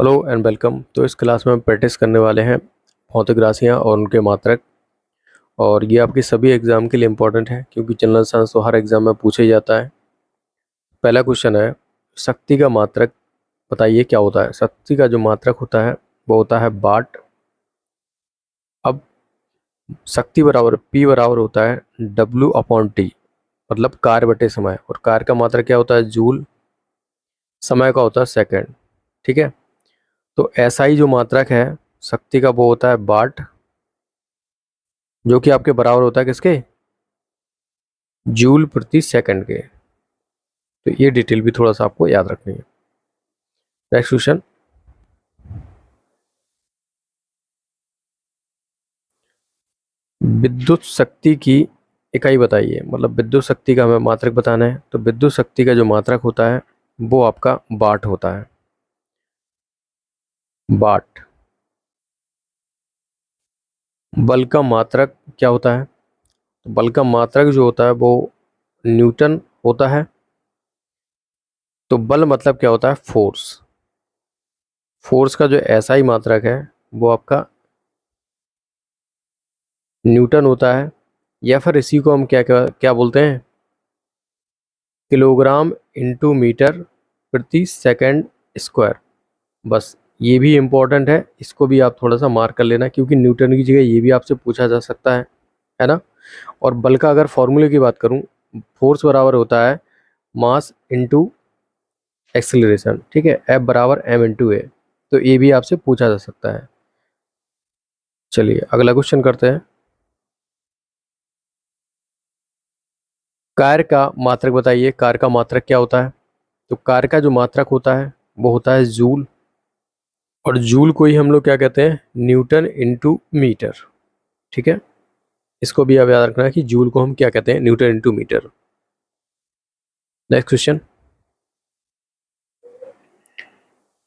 Hello and welcome. तो इस class में हम प्रैक्टिस करने वाले हैं भौतिक राशियाँ और उनके मात्रक। और ये आपके सभी एग्ज़ाम के लिए इम्पोर्टेंट है क्योंकि जनरल साइंस तो हर एग्ज़ाम में पूछा ही जाता है। पहला क्वेश्चन है, शक्ति का मात्रक बताइए क्या होता है। शक्ति का जो मात्रक होता है वो होता है वाट। अब शक्ति बराबर P बराबर होता है W/T, मतलब कार्य बटे समय, और कार्य का मात्रक क्या होता है जूल, समय का होता है सेकंड। ठीक है, तो SI जो मात्रक है शक्ति का वो होता है वाट, जो कि आपके बराबर होता है किसके, जूल प्रति सेकंड के। तो ये डिटेल भी थोड़ा सा आपको याद रखनी है। नेक्स्ट क्वेश्चन, विद्युत शक्ति की इकाई बताइए। मतलब विद्युत शक्ति का हमें मात्रक बताना है, तो विद्युत शक्ति का जो मात्रक होता है वो आपका वाट होता है, वाट। बल का मात्रक क्या होता है, तो बल का मात्रक जो होता है वो न्यूटन होता है। तो बल मतलब क्या होता है, फोर्स। फोर्स का जो एसआई मात्रक है वो आपका न्यूटन होता है, या फिर इसी को हम क्या क्या क्या बोलते हैं, किलोग्राम इंटू मीटर प्रति सेकंड स्क्वायर। बस ये भी इम्पोर्टेंट है, इसको भी आप थोड़ा सा मार्क कर लेना क्योंकि न्यूटन की जगह ये भी आपसे पूछा जा सकता है ना। और बल का अगर फॉर्मूले की बात करूं, फोर्स बराबर होता है मास इंटू एक्सेलरेशन। ठीक है, F बराबर m/a। तो ये भी आपसे पूछा जा सकता है। चलिए अगला क्वेश्चन करते हैं, कार्य का मात्रक बताइए। कार्य का मात्रक क्या होता है, तो कार्य का जो मात्रक होता है वो होता है जूल, और जूल को ही हम लोग क्या कहते हैं, न्यूटन इंटू मीटर। ठीक है, इसको भी आप याद रखना है कि जूल को हम क्या कहते हैं, newton into metre. Next question,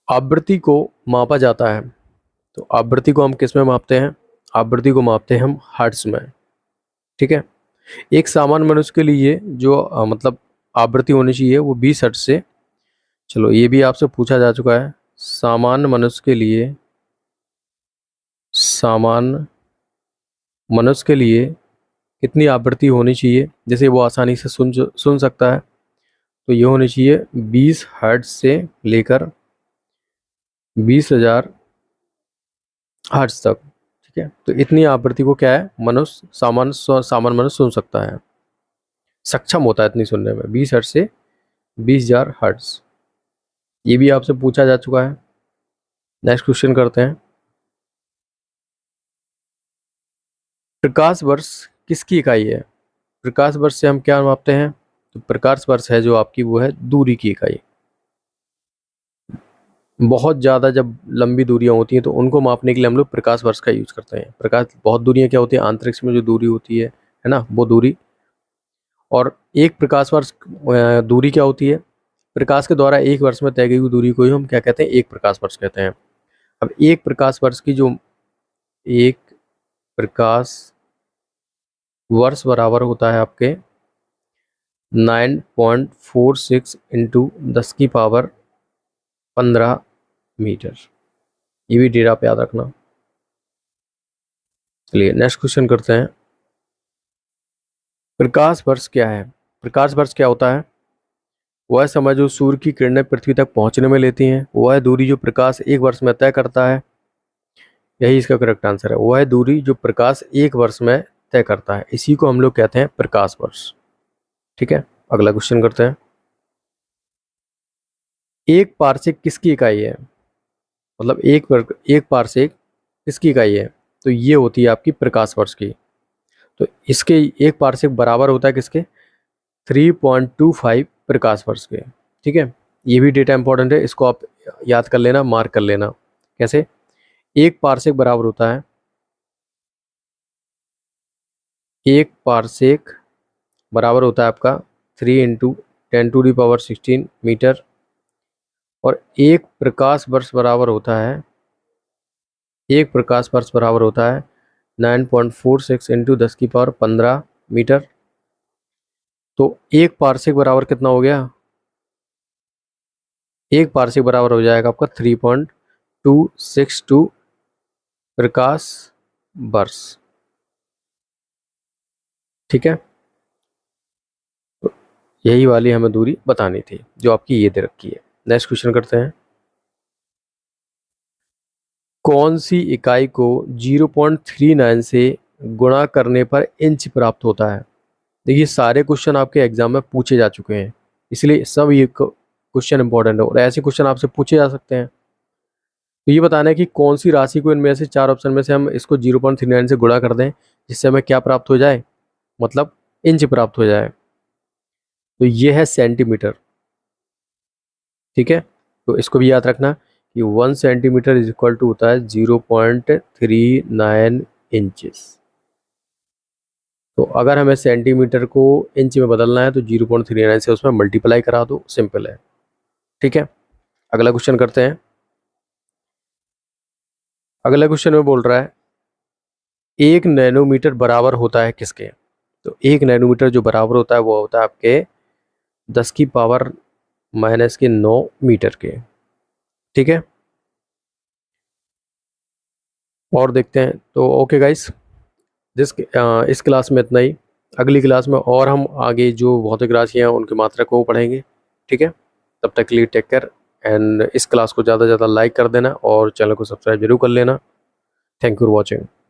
आवृत्ति को मापा जाता है। तो आवृत्ति को हम किस में मापते हैं, आवृत्ति को मापते हैं हम हर्ट्ज में। ठीक है, एक सामान्य मनुष्य के लिए जो मतलब आवृत्ति होनी चाहिए वो 20 हर्ट्ज से, चलो ये भी आपसे पूछा जा चुका है, सामान्य मनुष्य के लिए, सामान्य मनुष्य के लिए कितनी आवृत्ति होनी चाहिए जैसे वो आसानी से सुन सकता है। तो ये होनी चाहिए 20 हर्ट्ज से लेकर 20,000 हर्ट्ज तक। ठीक है, तो इतनी आवृत्ति को क्या है, मनुष्य सामान्य मनुष्य सुन सकता है, सक्षम होता है इतनी सुनने में, 20 हर्ट्ज से 20,000 हर्ट्ज। ये भी आपसे पूछा जा चुका है। नेक्स्ट क्वेश्चन करते हैं, प्रकाश वर्ष किसकी इकाई है। प्रकाश वर्ष से हम क्या मापते हैं, तो प्रकाश वर्ष है जो आपकी वो है दूरी की इकाई। बहुत ज़्यादा जब लंबी दूरियां होती हैं तो उनको मापने के लिए हम लोग प्रकाश वर्ष का यूज करते हैं। प्रकाश बहुत दूरियां क्या होती है, अंतरिक्ष में जो दूरी होती है ना, वो दूरी। और एक प्रकाश वर्ष दूरी क्या होती है, प्रकाश के द्वारा एक वर्ष में तय की हुई दूरी को ही हम क्या कहते हैं, एक प्रकाश वर्ष कहते हैं। अब एक प्रकाश वर्ष की जो, एक प्रकाश वर्ष बराबर होता है आपके 9.46 इंटू 10⁻15 मीटर। ये भी डेटा आप याद रखना। चलिए नेक्स्ट क्वेश्चन करते हैं, प्रकाश वर्ष क्या है। प्रकाश वर्ष क्या होता है, वह समय जो सूर्य की किरणें पृथ्वी तक पहुंचने में लेती हैं, वह दूरी जो प्रकाश एक वर्ष में तय करता है। यही इसका करेक्ट आंसर है, वह दूरी जो प्रकाश एक वर्ष में तय करता है, इसी को हम लोग कहते हैं प्रकाश वर्ष। ठीक है, अगला क्वेश्चन करते हैं, एक पारसेक किसकी इकाई है। मतलब एक पारसेक किसकी इकाई है, तो ये होती है आपकी प्रकाश वर्ष की। तो इसके एक पारसेक बराबर होता है किसके, 3.25 प्रकाश वर्ष के। ठीक है, ये भी डेटा इंपॉर्टेंट है, इसको आप याद कर लेना, मार्क कर लेना। कैसे, एक पारसेक बराबर होता है, एक पारसेक बराबर होता है आपका 3 × 10⁻16 मीटर, और एक प्रकाश वर्ष बराबर होता है, एक प्रकाश वर्ष बराबर होता है 9.46 इंटू 10⁻15 मीटर। तो एक पारसेक बराबर कितना हो गया, एक पारसेक बराबर हो जाएगा आपका 262 प्रकाश वर्ष। ठीक है, तो यही वाली हमें दूरी बतानी थी जो आपकी ये दे रखी है। नेक्स्ट क्वेश्चन करते हैं। कौन सी इकाई को 0.39 से गुणा करने पर इंच प्राप्त होता है? देखिए सारे क्वेश्चन आपके एग्जाम में पूछे जा चुके हैं, इसलिए सब ये क्वेश्चन इंपॉर्टेंट है और ऐसे क्वेश्चन आपसे पूछे जा सकते हैं। तो ये बताना है कि कौन सी राशि को इनमें से चार ऑप्शन में से हम इसको 0.39 से गुणा कर दें जिससे हमें क्या प्राप्त हो जाए, मतलब इंच प्राप्त हो जाए। तो ये है सेंटीमीटर। ठीक है, तो इसको भी याद रखना कि 1 सेंटीमीटर इज इक्वल टू होता है 0.39 इंचेस। तो अगर हमें सेंटीमीटर को इंच में बदलना है तो 0.39 से उसमें मल्टीप्लाई करा दो, सिंपल है। ठीक है, अगला क्वेश्चन करते हैं। अगला क्वेश्चन में बोल रहा है 1 नैनोमीटर बराबर होता है किसके? तो 1 नैनोमीटर जो बराबर होता है वो होता है आपके 10 की पावर माइनस के 9 मीटर के। ठीक है, और देखते हैं। तो ओके गाइस, इस क्लास में इतना ही। अगली क्लास में और हम आगे जो भौतिक राशियाँ हैं उनकी मात्रा को पढ़ेंगे। ठीक है, तब तक के लिए टेक केयर एंड इस क्लास को ज़्यादा से ज़्यादा लाइक कर देना और चैनल को सब्सक्राइब जरूर कर लेना। Thank you for watching.